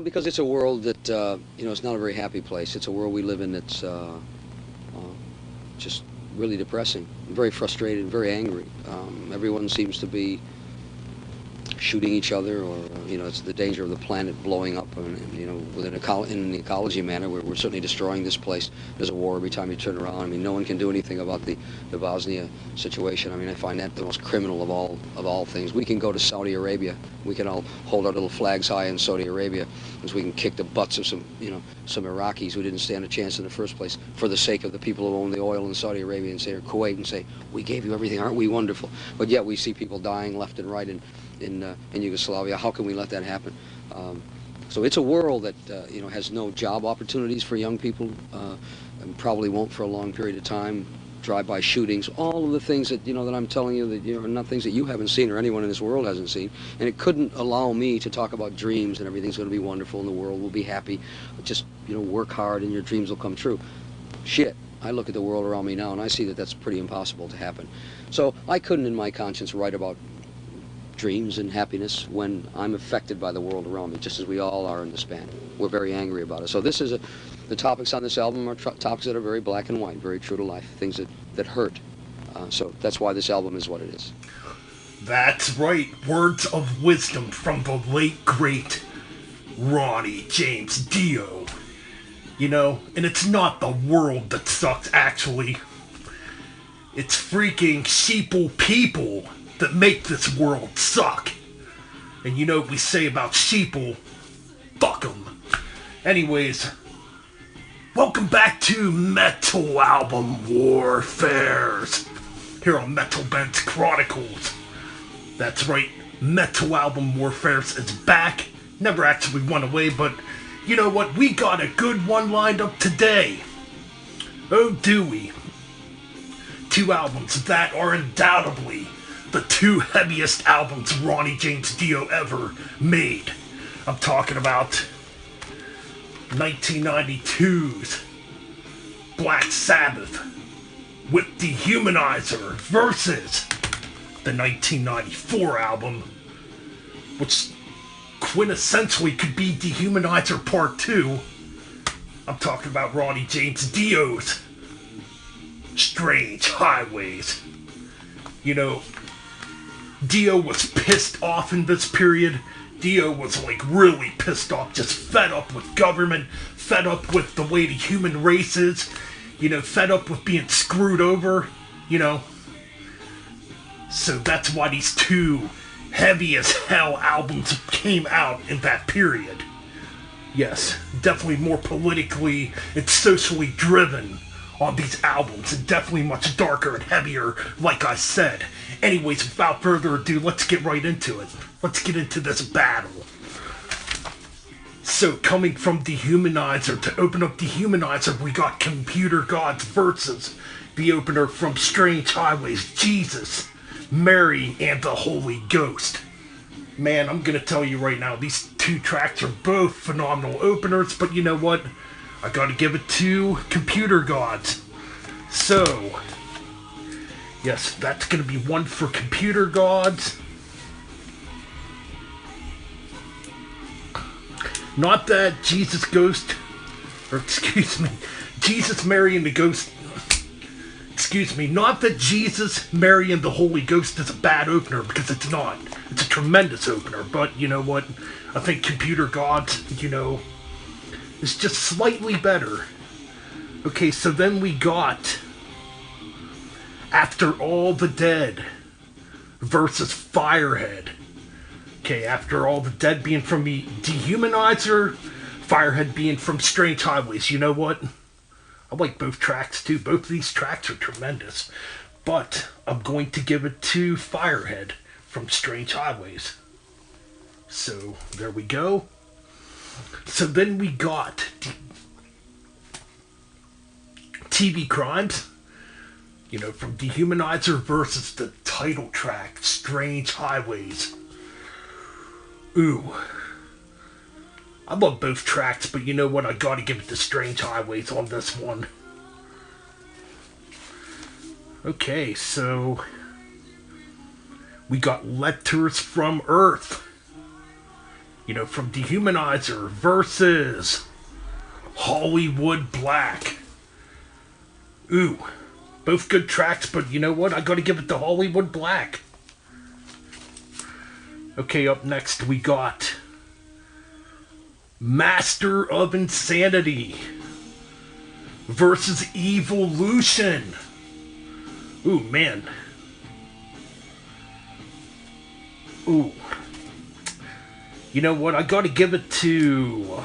Because it's a world that, it's not a very happy place. It's a world we live in that's just really depressing, very frustrated, very angry. Everyone seems to be shooting each other, or it's the danger of the planet blowing up, and within in the ecology manner, we're certainly destroying this place. There's a war every time you turn around. I mean, no one can do anything about the Bosnia situation. I mean, I find that the most criminal of all things. We can go to Saudi Arabia. We can all hold our little flags high in Saudi Arabia, because we can kick the butts of some Iraqis who didn't stand a chance in the first place, for the sake of the people who own the oil in Saudi Arabia, and say, or Kuwait, and say, we gave you everything, aren't we wonderful? But yet we see people dying left and right in Yugoslavia. How can we let that happen? So it's a world that has no job opportunities for young people, and probably won't for a long period of time. Drive-by shootings, all of the things that that I'm telling you, that are not things that you haven't seen, or anyone in this world hasn't seen. And it couldn't allow me to talk about dreams and everything's going to be wonderful and the world will be happy. Just work hard and your dreams will come true. Shit. I look at the world around me now and I see that that's pretty impossible to happen. So I couldn't, in my conscience, write about dreams and happiness when I'm affected by the world around me, just as we all are in this band. We're very angry about it. So this is the topics on this album are topics that are very black and white, very true to life, things that hurt. So that's why this album is what it is. That's right. Words of wisdom from the late, great Ronnie James Dio. And it's not the world that sucks, actually. It's freaking sheeple people that make this world suck. And you know what we say about sheeple? Fuck 'em. Anyways, welcome back to Metal Album Warfares here on Metal Band's Chronicles. That's right, Metal Album Warfares is back. Never actually went away, but you know what? We got a good one lined up today. Oh, do we? Two albums that are undoubtedly the two heaviest albums Ronnie James Dio ever made. I'm talking about 1992's Black Sabbath with Dehumanizer versus the 1994 album, which quintessentially could be Dehumanizer Part 2. I'm talking about Ronnie James Dio's Strange Highways. Dio was pissed off in this period. Dio was really pissed off, just fed up with government, fed up with the way the human race is, fed up with being screwed over, So that's why these two heavy as hell albums came out in that period. Yes, definitely more politically and socially driven on these albums, and definitely much darker and heavier, like I said. Anyways, without further ado, let's get right into it. Let's get into this battle. So, coming from Dehumanizer, to open up Dehumanizer, we got Computer Gods versus the opener from Strange Highways, Jesus, Mary, and the Holy Ghost. Man, I'm gonna tell you right now, these two tracks are both phenomenal openers, but you know what? I gotta give it to Computer Gods. So, yes, that's gonna be one for Computer Gods. Not that Jesus, Mary, and the Ghost, not that Jesus, Mary, and the Holy Ghost is a bad opener, because it's not. It's a tremendous opener, but you know what? I think Computer Gods, is just slightly better. Okay, so then we got After All the Dead versus Firehead. Okay, After All the Dead being from the Dehumanizer, Firehead being from Strange Highways. You know what? I like both tracks too. Both of these tracks are tremendous. But I'm going to give it to Firehead from Strange Highways. So, there we go. So then we got TV Crimes, from Dehumanizer versus the title track, Strange Highways. Ooh. I love both tracks, but you know what? I gotta give it to Strange Highways on this one. Okay, so we got Letters from Earth From Dehumanizer versus Hollywood Black. Ooh, both good tracks, but you know what? I gotta give it to Hollywood Black. Okay, up next we got Master of Insanity versus Evolution. Ooh, man. Ooh. You know what? I gotta give it to...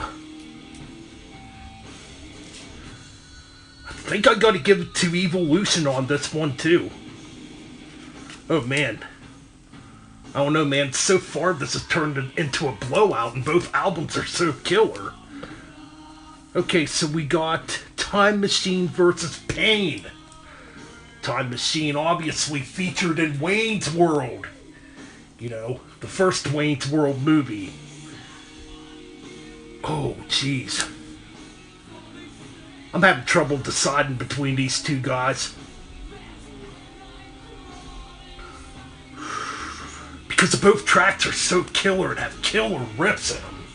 I think I gotta give it to Evolution on this one, too. Oh, man. I don't know, man. So far, this has turned into a blowout, and both albums are so killer. Okay, so we got Time Machine versus Pain. Time Machine obviously featured in Wayne's World. The first Wayne's World movie. Oh, jeez. I'm having trouble deciding between these two guys. Because both tracks are so killer and have killer riffs in them.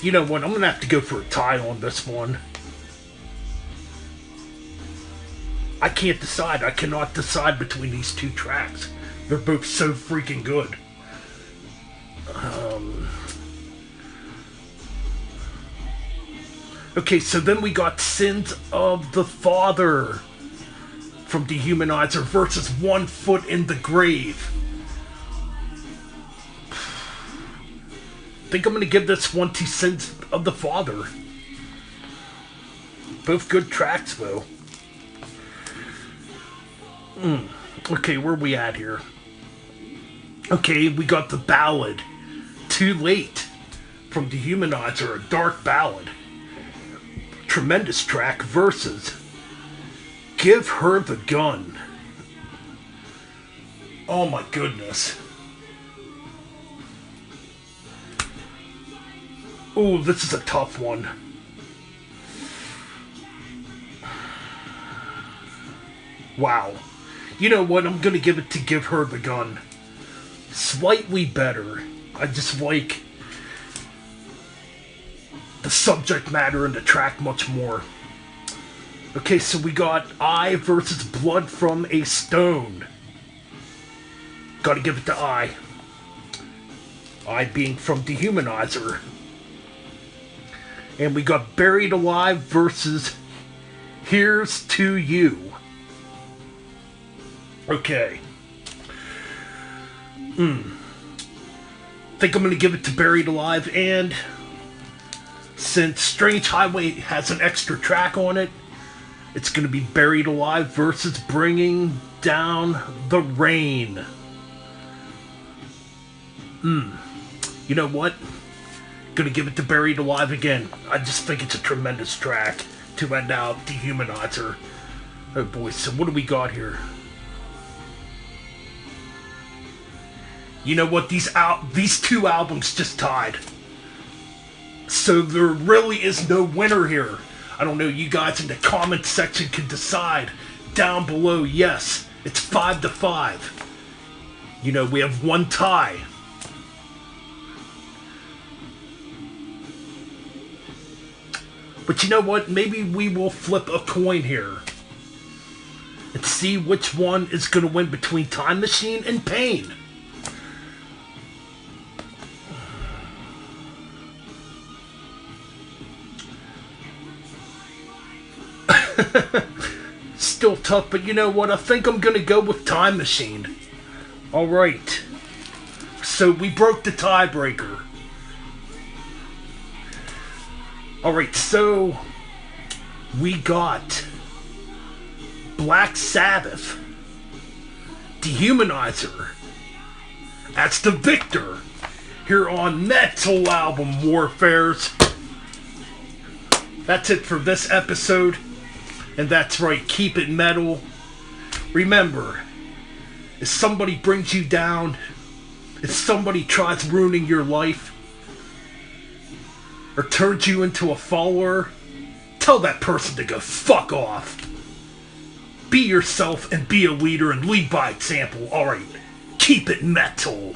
You know what? I'm going to have to go for a tie on this one. I can't decide. I cannot decide between these two tracks. They're both so freaking good. Okay, so then we got Sins of the Father from Dehumanizer versus One Foot in the Grave. I think I'm going to give this one to Sins of the Father. Both good tracks, though. Okay, where are we at here? Okay, we got the ballad, Too Late, from Dehumanizer, a dark ballad. Tremendous track versus Give Her the Gun. Oh my goodness. Oh, this is a tough one. Wow. You know what? I'm going to give it to Give Her the Gun. Slightly better. I just like the subject matter in the track much more. Okay, so we got I versus Blood from a Stone. Gotta give it to I. I being from Dehumanizer. And we got Buried Alive versus Here's to You. Okay. Think I'm going to give it to Buried Alive, and since Strange Highway has an extra track on it, it's going to be Buried Alive versus Bringing Down the Rain. You know what? Gonna give it to Buried Alive again. I just think it's a tremendous track to end out Dehumanizer. Oh boy, so what do we got here? You know what? These two albums just tied. So there really is no winner here. I don't know, you guys in the comments section can decide down below. Yes, it's 5-5. You know, we have one tie. But you know what? Maybe we will flip a coin here and see which one is going to win between Time Machine and Pain. Still tough, but you know what? I think I'm going to go with Time Machine. Alright. So we broke the tiebreaker. Alright, so we got Black Sabbath, Dehumanizer, as the victor here on Metal Album Warfares. That's it for this episode. And that's right, keep it metal. Remember, if somebody brings you down, if somebody tries ruining your life, or turns you into a follower, tell that person to go fuck off. Be yourself and be a leader and lead by example. Alright, keep it metal.